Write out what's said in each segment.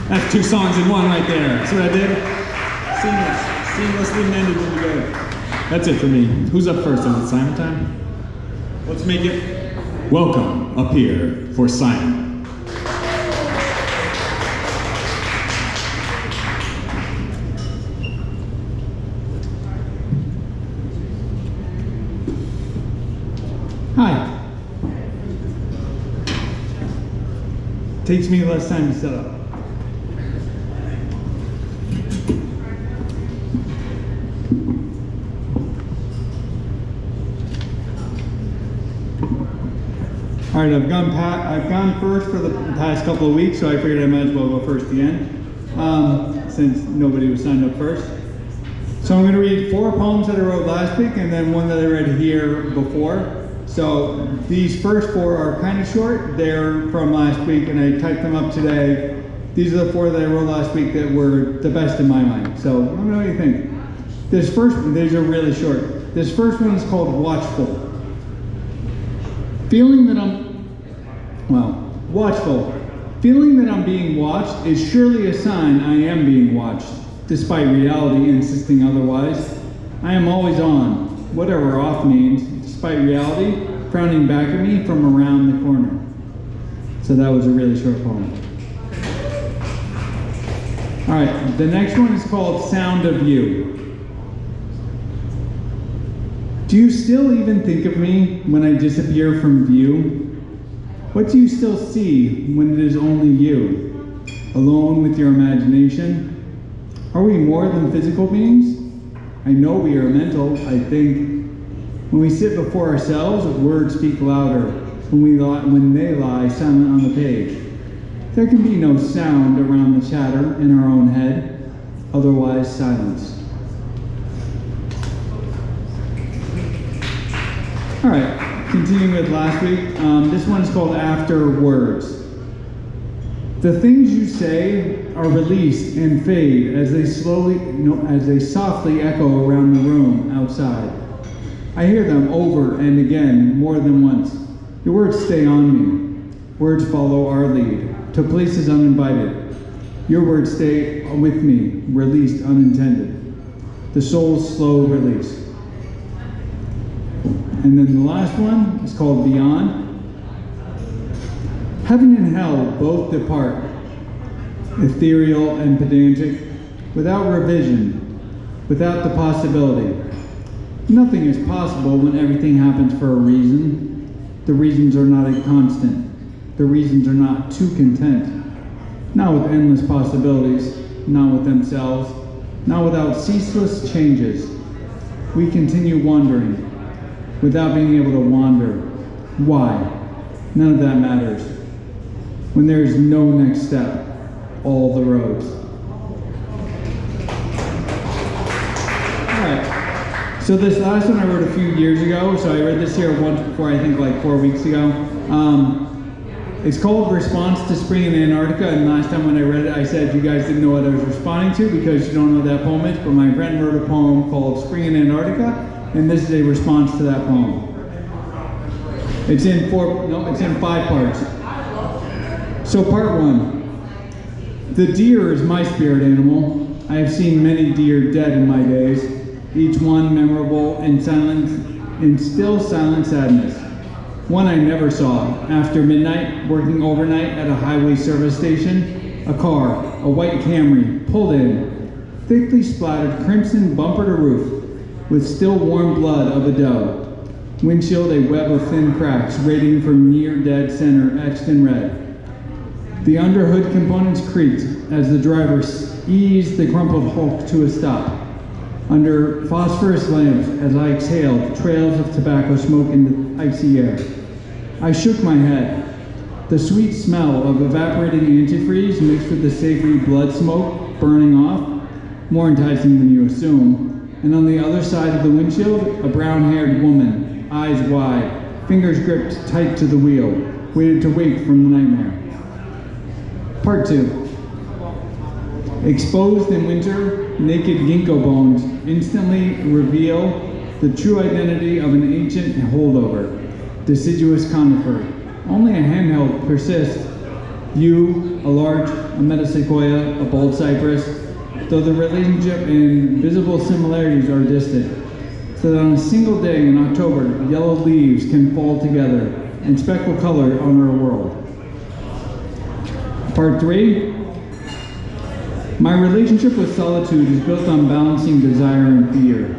That's 2 songs in one right there. See what I did? Seamlessly mended when we go. That's it for me. Who's up first? Is it Simon time? Let's make it welcome up here for Simon. Hi. Takes me less time to set up. All right, I've gone first for the past couple of weeks, so I figured I might as well go first again, since nobody was signed up first. So I'm going to read 4 poems that I wrote last week, and then one that I read here before. So these first 4 are kind of short. They're from last week, and I typed them up today. These are the 4 that I wrote last week that were the best in my mind. So let me know what you think. These are really short. This first one is called Watchful. Watchful. Feeling that I'm being watched is surely a sign I am being watched, despite reality insisting otherwise. I am always on, whatever off means, despite reality frowning back at me from around the corner. So that was a really short poem. All right, the next one is called Sound of You. Do you still even think of me when I disappear from view? What do you still see when it is only you, alone with your imagination? Are we more than physical beings? I know we are mental, I think. When we sit before ourselves, words speak louder when they lie silent on the page. There can be no sound around the chatter in our own head, otherwise silence. All right. Continuing with last week, this one is called After Words. The things you say are released and fade as they softly echo around the room outside. I hear them over and again, more than once. Your words stay on me. Words follow our lead, to places uninvited. Your words stay with me, released unintended. The soul's slow release. And then the last one is called Beyond. Heaven and hell both depart, ethereal and pedantic, without revision, without the possibility. Nothing is possible when everything happens for a reason. The reasons are not a constant. The reasons are not too content. Not with endless possibilities, not with themselves, not without ceaseless changes. We continue wandering, without being able to wander. Why? None of that matters. When there is no next step, all the roads. All right. So this last one I wrote a few years ago. So I read this here once before, I think like 4 weeks ago. It's called Response to Spring in Antarctica. And last time when I read it, I said you guys didn't know what I was responding to because you don't know what that poem is. But my friend wrote a poem called Spring in Antarctica. And this is a response to that poem. It's in 5 parts. So part 1. The deer is my spirit animal. I have seen many deer dead in my days, each one memorable in still silent sadness. One I never saw. After midnight, working overnight at a highway service station, a car, a white Camry, pulled in, thickly splattered crimson bumper to roof, with still warm blood of a doe. Windshield a web of thin cracks, radiating from near-dead center, etched in red. The underhood components creaked as the driver eased the crumpled hulk to a stop. Under phosphorus lamps, as I exhaled trails of tobacco smoke in the icy air. I shook my head. The sweet smell of evaporating antifreeze mixed with the savory blood smoke burning off, more enticing than you assume. And on the other side of the windshield, a brown-haired woman, eyes wide, fingers gripped tight to the wheel, waited to wake from the nightmare. Part 2. Exposed in winter, naked ginkgo bones instantly reveal the true identity of an ancient holdover, deciduous conifer. Only a handheld persists You, a large metasequoia, a bold cypress, though the relationship and visible similarities are distant, so that on a single day in October, yellow leaves can fall together and speckle color on our world. Part 3. My relationship with solitude is built on balancing desire and fear.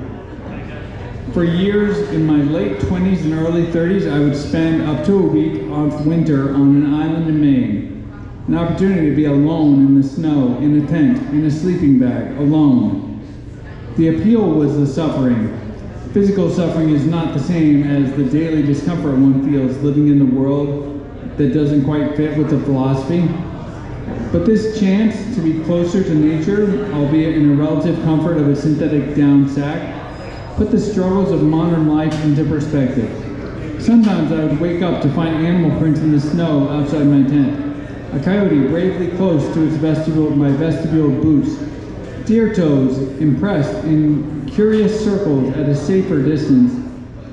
For years, in my late 20s and early 30s, I would spend up to a week of winter on an island in Maine. An opportunity to be alone in the snow, in a tent, in a sleeping bag, alone. The appeal was the suffering. Physical suffering is not the same as the daily discomfort one feels living in the world that doesn't quite fit with the philosophy. But this chance to be closer to nature, albeit in a relative comfort of a synthetic down sack, put the struggles of modern life into perspective. Sometimes I would wake up to find animal prints in the snow outside my tent. A coyote bravely close to its my vestibule boots. Deer toes impressed in curious circles at a safer distance.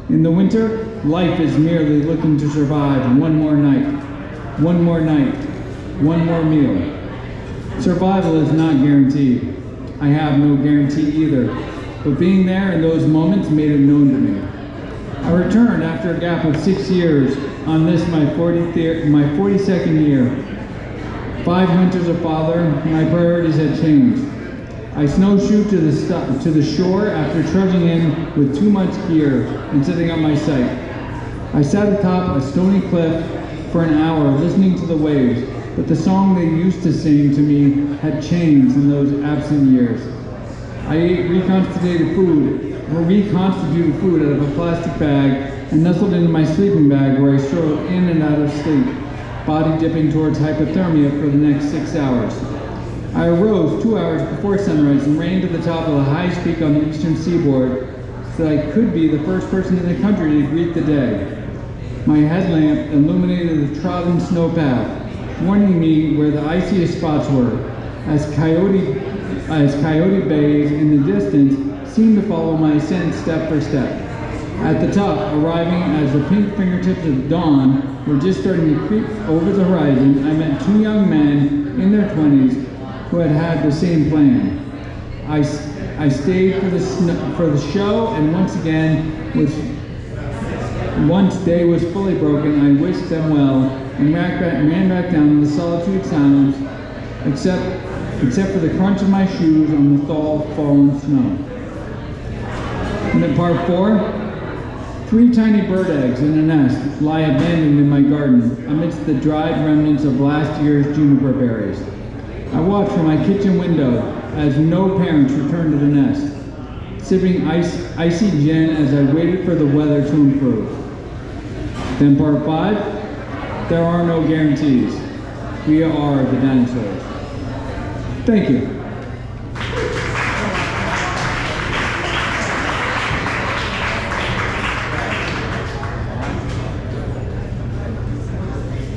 In the winter, life is merely looking to survive one more night, one more meal. Survival is not guaranteed. I have no guarantee either, but being there in those moments made it known to me. I returned after a gap of 6 years on this my 42nd year. 5 winters of father, my priorities had changed. I snowshoed to the shore after trudging in with too much gear and setting up my sight. I sat atop a stony cliff for an hour listening to the waves, but the song they used to sing to me had changed in those absent years. I ate reconstituted food out of a plastic bag and nestled into my sleeping bag where I strode in and out of sleep, body dipping towards hypothermia for the next 6 hours. I arose 2 hours before sunrise and ran to the top of the highest peak on the eastern seaboard so that I could be the first person in the country to greet the day. My headlamp illuminated the trodden snow path, warning me where the iciest spots were, as coyote bays in the distance seemed to follow my ascent step for step. At the top, arriving as the pink fingertips of dawn were just starting to creep over the horizon, I met 2 young men in their 20s who had had the same plan. I stayed for the show, and once day was fully broken, I wished them well and ran back down in the solitude silence, except for the crunch of my shoes on the fallen snow. And then part 4. 3 tiny bird eggs in a nest lie abandoned in my garden amidst the dried remnants of last year's juniper berries. I watch from my kitchen window as no parents return to the nest, sipping icy gin as I waited for the weather to improve. Then part 5, there are no guarantees. We are the dinosaurs. Thank you.